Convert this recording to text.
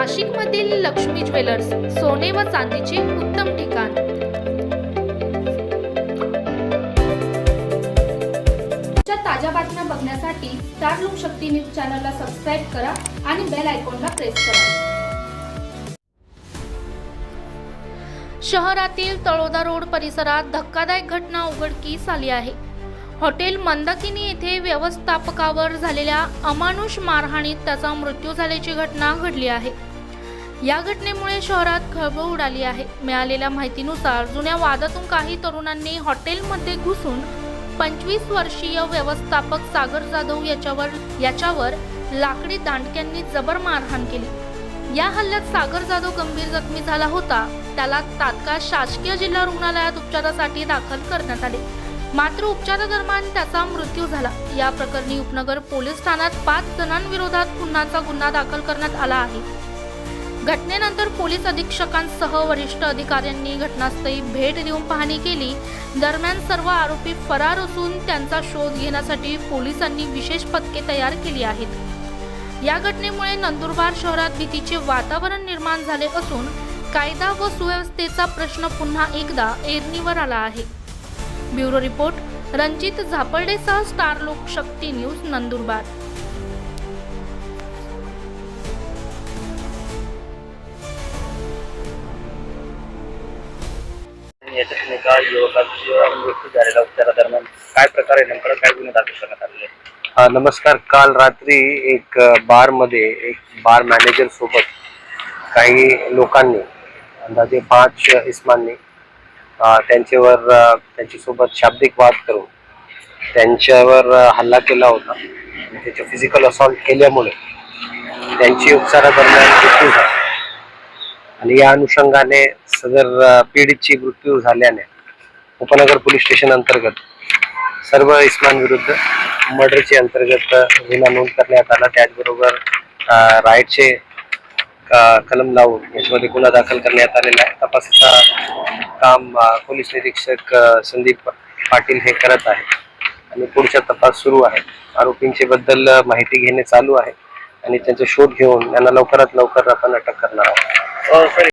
नाशिकमधील लक्ष्मी ज्वेलर्स, सोने व चांदीचे उत्तम ठिकाण। ताज्या बातम्या बघण्यासाठी स्टार लोकशक्ती न्यूज चॅनलला सबस्क्राइब करा आणि बेल आयकॉनला प्रेस करा। शहरातील तळोदा रोड परिसरात धक्कादायक घटना उघडकीस आली आहे। हॉटेल मंदाकिनी येथे व्यवस्थापकावर झालेल्या अमानुष मारहाणीत त्याचा मृत्यू झाल्याची घटना घडली आहे। या घटनेमुळे शहरात खळबळ उडाली आहे। मिळालेल्या माहितीनुसार जुन्या वादातून काही तरुणांनी हॉटेलमध्ये घुसून 25 वर्षीय व्यवस्थापक सागर जाधव याच्यावर लाकडी दांडक्यांनी जबर मारहाण केली। या हल्ल्यात सागर जाधव गंभीर जखमी झाला होता। त्याला तात्काळ शासकीय जिल्हा रुग्णालयात उपचारासाठी दाखल करण्यात आले, मात्र उपचारादरम्यान त्याचा मृत्यू झाला। या प्रकरणी उपनगर पोलीस ठाण्यात 5 जणांविरोधात खुनाचा गुन्हा दाखल करण्यात आला आहे। घटनेनंतर पोलीस अधीक्षकांसह वरिष्ठ अधिकाऱ्यांनी घटनास्थळी भेट देऊन पाहणी केली। दरम्यान सर्व आरोपी फरार असून त्यांचा शोध घेण्यासाठी पोलिसांनी विशेष पथके तयार केली आहेत। या घटनेमुळे नंदुरबार शहरात भीतीचे वातावरण निर्माण झाले असून कायदा व सुव्यवस्थेचा प्रश्न पुन्हा एकदा ऐरणीवर आला आहे। ब्युरो रिपोर्ट रणजित झापर्डेसह स्टार लोकशक्ती न्यूज नंदुरबार। याच्यात एका युवकाचा मृत्यू झालेला उपचारादरम्यान काय प्रकारे नेमकं काय गुन्हे दाखल करण्यात आलेले? नमस्कार। काल रात्री एक बार मध्ये एक बार मॅनेजर सोबत काही लोकांनी अंदाजे 5 इस्मांनी त्यांच्यासोबत शाब्दिक वाद करून त्यांच्यावर हल्ला केला होता। त्याचे फिजिकल असॉल्ट केल्यामुळे त्यांची उपचारादरम्यान मृत्यू झाला आणि या अनुषंगाने सदर पीडितची मृत्यू झाल्याने उपनगर पोलीस स्टेशन अंतर्गत सर्व इस्मांविरुद्ध मर्डरचे अंतर्गत गुन्हा नोंद करण्यात आला। त्याचबरोबर राईटचे कलम लावून याच्यामध्ये गुन्हा दाखल करण्यात आलेला आहे। तपासाचा काम पोलीस निरीक्षक संदीप पाटील हे करत आहे आणि पुढचा तपास सुरू आहे। आरोपींचे बद्दल माहिती घेणे चालू आहे आणि त्यांचा शोध घेऊन त्यांना लवकरात लवकर आपण अटक करणार आहोत।